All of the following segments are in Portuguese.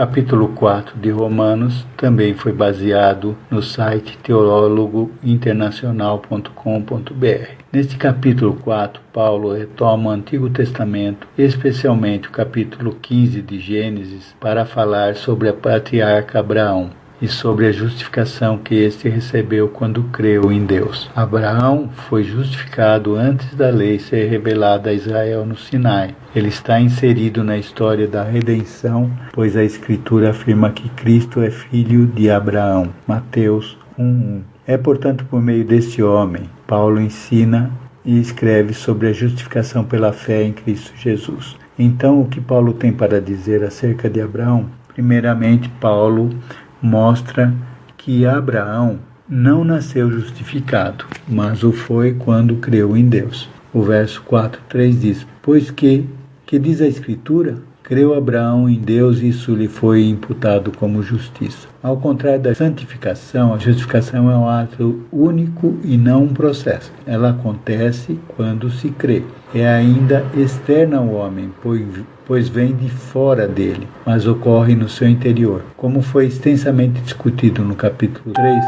capítulo 4 de Romanos também foi baseado no site teologointernacional.com.br. Neste capítulo 4, Paulo retoma o Antigo Testamento, especialmente o capítulo 15 de Gênesis, para falar sobre a patriarca Abraão e sobre a justificação que este recebeu quando creu em Deus. Abraão foi justificado antes da lei ser revelada a Israel no Sinai. Ele está inserido na história da redenção, pois a Escritura afirma que Cristo é filho de Abraão. Mateus 1:1. É, portanto, por meio deste homem, Paulo ensina e escreve sobre a justificação pela fé em Cristo Jesus. Então, o que Paulo tem para dizer acerca de Abraão? Primeiramente, Paulo mostra que Abraão não nasceu justificado, mas o foi quando creu em Deus. O verso 4:3 diz: Pois que diz a Escritura? Creu Abraão em Deus e isso lhe foi imputado como justiça. Ao contrário da santificação, a justificação é um ato único e não um processo. Ela acontece quando se crê. É ainda externa ao homem, pois vem de fora dele, mas ocorre no seu interior. Como foi extensamente discutido no capítulo 3,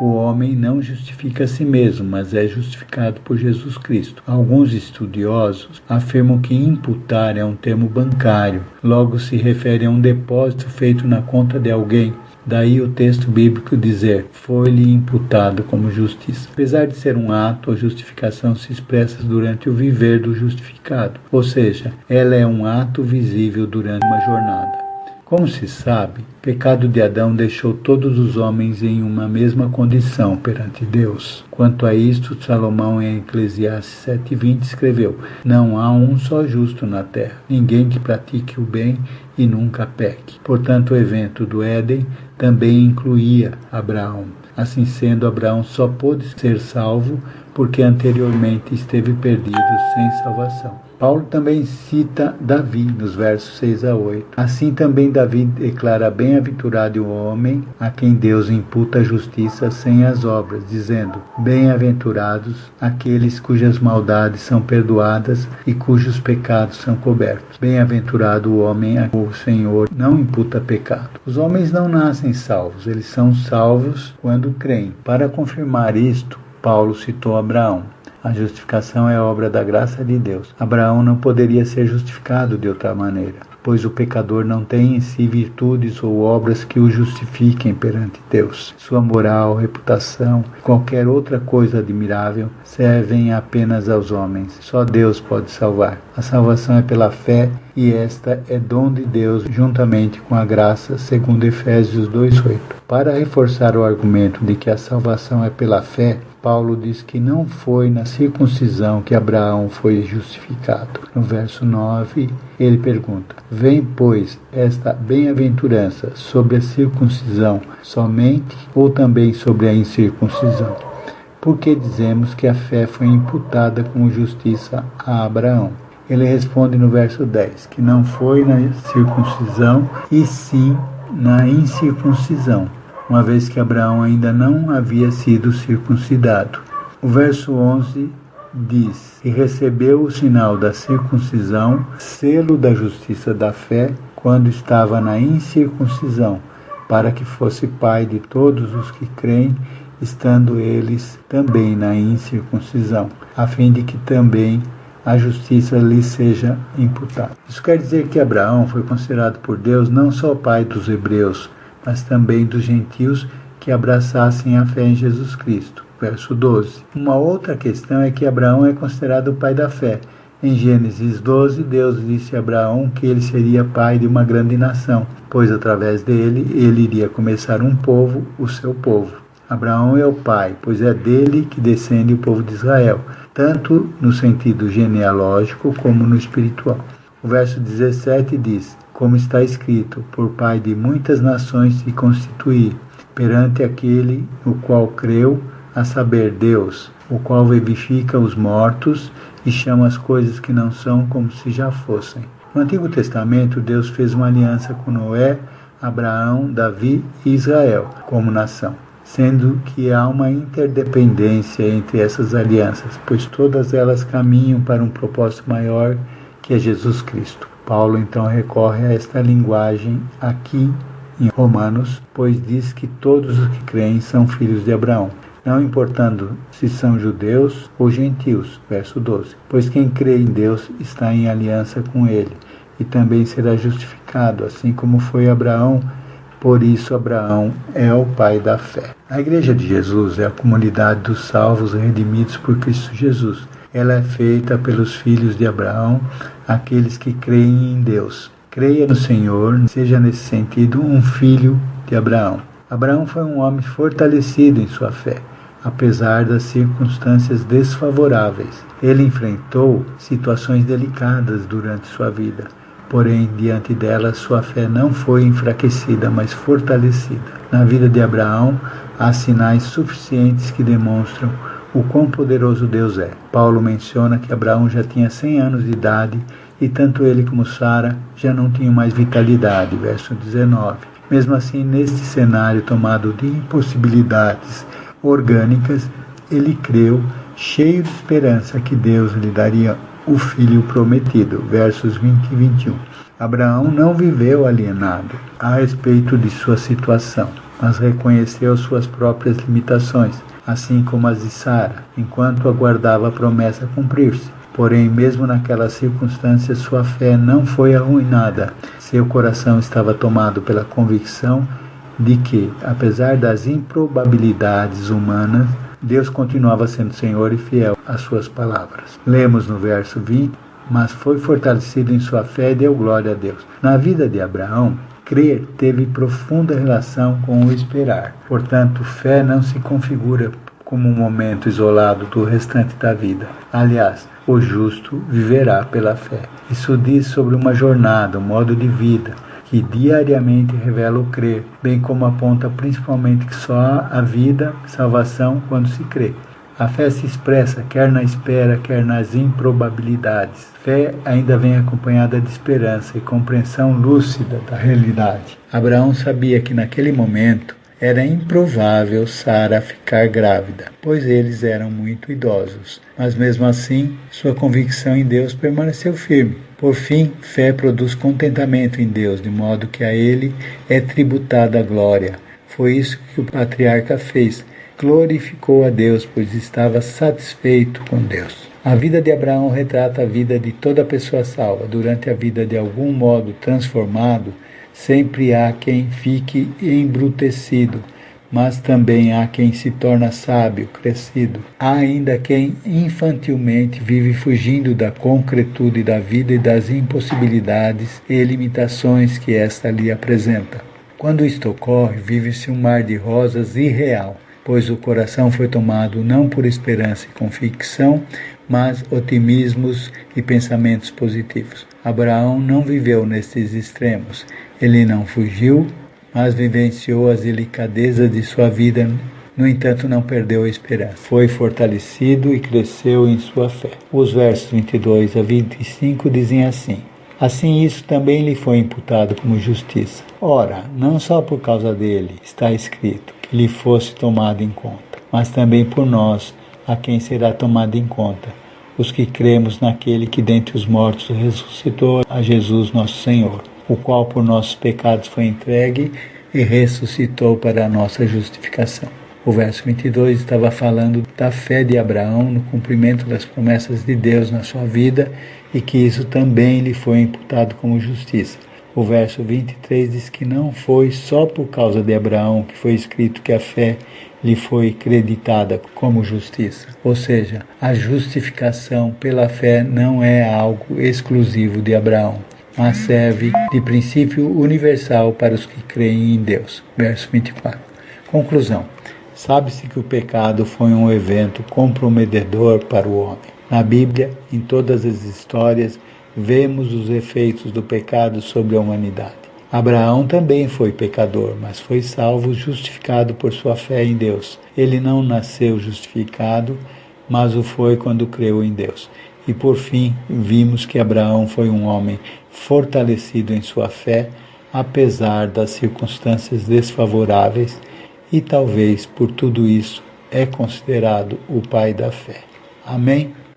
o homem não justifica a si mesmo, mas é justificado por Jesus Cristo. Alguns estudiosos afirmam que imputar é um termo bancário, logo se refere a um depósito feito na conta de alguém. Daí o texto bíblico dizer, foi-lhe imputado como justiça. Apesar de ser um ato, a justificação se expressa durante o viver do justificado, ou seja, ela é um ato visível durante uma jornada. Como se sabe, o pecado de Adão deixou todos os homens em uma mesma condição perante Deus. Quanto a isto, Salomão em Eclesiastes 7:20 escreveu, não há um só justo na terra, ninguém que pratique o bem e nunca peque. Portanto, o evento do Éden também incluía Abraão. Assim sendo, Abraão só pôde ser salvo porque anteriormente esteve perdido sem salvação. Paulo também cita Davi nos versos 6-8. Assim também Davi declara bem-aventurado o homem a quem Deus imputa a justiça sem as obras, dizendo, bem-aventurados aqueles cujas maldades são perdoadas e cujos pecados são cobertos. Bem-aventurado o homem a quem o Senhor não imputa pecado. Os homens não nascem salvos, eles são salvos quando creem. Para confirmar isto, Paulo citou Abraão. A justificação é obra da graça de Deus. Abraão não poderia ser justificado de outra maneira, pois o pecador não tem em si virtudes ou obras que o justifiquem perante Deus. Sua moral, reputação, qualquer outra coisa admirável servem apenas aos homens. Só Deus pode salvar. A salvação é pela fé e esta é dom de Deus juntamente com a graça, segundo Efésios 2:8. Para reforçar o argumento de que a salvação é pela fé, Paulo diz que não foi na circuncisão que Abraão foi justificado. No verso 9, ele pergunta, vem, pois, esta bem-aventurança sobre a circuncisão somente ou também sobre a incircuncisão? Por que dizemos que a fé foi imputada como justiça a Abraão? Ele responde no verso 10, que não foi na circuncisão e sim na incircuncisão, uma vez que Abraão ainda não havia sido circuncidado. O verso 11 diz, e recebeu o sinal da circuncisão, selo da justiça da fé, quando estava na incircuncisão, para que fosse pai de todos os que creem, estando eles também na incircuncisão, a fim de que também a justiça lhe seja imputada. Isso quer dizer que Abraão foi considerado por Deus não só pai dos hebreus, mas também dos gentios que abraçassem a fé em Jesus Cristo. Verso 12. Uma outra questão é que Abraão é considerado o pai da fé. Em Gênesis 12, Deus disse a Abraão que ele seria pai de uma grande nação, pois através dele ele iria começar um povo, o seu povo. Abraão é o pai, pois é dele que descende o povo de Israel, tanto no sentido genealógico como no espiritual. O verso 17 diz, como está escrito, por pai de muitas nações se constituí, perante aquele o qual creu, a saber, Deus, o qual vivifica os mortos e chama as coisas que não são como se já fossem. No Antigo Testamento, Deus fez uma aliança com Noé, Abraão, Davi e Israel como nação, sendo que há uma interdependência entre essas alianças, pois todas elas caminham para um propósito maior que é Jesus Cristo. Paulo então recorre a esta linguagem aqui em Romanos, pois diz que todos os que creem são filhos de Abraão, não importando se são judeus ou gentios, verso 12. Pois quem crê em Deus está em aliança com ele, e também será justificado, assim como foi Abraão. Por isso Abraão é o pai da fé. A Igreja de Jesus é a comunidade dos salvos redimidos por Cristo Jesus. Ela é feita pelos filhos de Abraão, aqueles que creem em Deus. Creia no Senhor, seja nesse sentido um filho de Abraão. Abraão foi um homem fortalecido em sua fé, apesar das circunstâncias desfavoráveis. Ele enfrentou situações delicadas durante sua vida, porém, diante delas, sua fé não foi enfraquecida, mas fortalecida. Na vida de Abraão, há sinais suficientes que demonstram o quão poderoso Deus é. Paulo menciona que Abraão já tinha 100 anos de idade e tanto ele como Sara já não tinham mais vitalidade, verso 19. Mesmo assim, neste cenário tomado de impossibilidades orgânicas, ele creu, cheio de esperança, que Deus lhe daria o filho prometido, versos 20 e 21. Abraão não viveu alienado a respeito de sua situação, mas reconheceu suas próprias limitações, assim como as de Sara, enquanto aguardava a promessa cumprir-se. Porém, mesmo naquelas circunstâncias, sua fé não foi arruinada. Seu coração estava tomado pela convicção de que, apesar das improbabilidades humanas, Deus continuava sendo Senhor e fiel às suas palavras. Lemos no verso 20, mas foi fortalecido em sua fé e deu glória a Deus. Na vida de Abraão, crer teve profunda relação com o esperar. Portanto, fé não se configura como um momento isolado do restante da vida. Aliás, o justo viverá pela fé. Isso diz sobre uma jornada, um modo de vida, que diariamente revela o crer, bem como aponta principalmente que só há a vida, salvação, quando se crê. A fé se expressa quer na espera, quer nas improbabilidades. Fé ainda vem acompanhada de esperança e compreensão lúcida da realidade. Abraão sabia que naquele momento era improvável Sara ficar grávida, pois eles eram muito idosos. Mas mesmo assim, sua convicção em Deus permaneceu firme. Por fim, fé produz contentamento em Deus, de modo que a ele é tributada a glória. Foi isso que o patriarca fez. Glorificou a Deus, pois estava satisfeito com Deus. A vida de Abraão retrata a vida de toda pessoa salva. Durante a vida de algum modo transformado, sempre há quem fique embrutecido, mas também há quem se torna sábio, crescido. Há ainda quem infantilmente vive fugindo da concretude da vida e das impossibilidades e limitações que esta lhe apresenta. Quando isto ocorre, vive-se um mar de rosas irreal, pois o coração foi tomado não por esperança e convicção, mas otimismos e pensamentos positivos. Abraão não viveu nestes extremos. Ele não fugiu, mas vivenciou as delicadezas de sua vida. No entanto, não perdeu a esperança. Foi fortalecido e cresceu em sua fé. Os versos 22 a 25 dizem assim: assim isso também lhe foi imputado como justiça. Ora, não só por causa dele está escrito que lhe fosse tomado em conta, mas também por nós, a quem será tomado em conta, os que cremos naquele que dentre os mortos ressuscitou a Jesus nosso Senhor, o qual por nossos pecados foi entregue e ressuscitou para a nossa justificação. O verso 22 estava falando da fé de Abraão no cumprimento das promessas de Deus na sua vida e que isso também lhe foi imputado como justiça. O verso 23 diz que não foi só por causa de Abraão que foi escrito que a fé lhe foi creditada como justiça. Ou seja, a justificação pela fé não é algo exclusivo de Abraão, mas serve de princípio universal para os que creem em Deus. Verso 24. Conclusão. Sabe-se que o pecado foi um evento comprometedor para o homem. Na Bíblia, em todas as histórias, vemos os efeitos do pecado sobre a humanidade. Abraão também foi pecador, mas foi salvo, justificado por sua fé em Deus. Ele não nasceu justificado, mas o foi quando creu em Deus. E por fim, vimos que Abraão foi um homem fortalecido em sua fé, apesar das circunstâncias desfavoráveis, e talvez por tudo isso é considerado o pai da fé. Amém?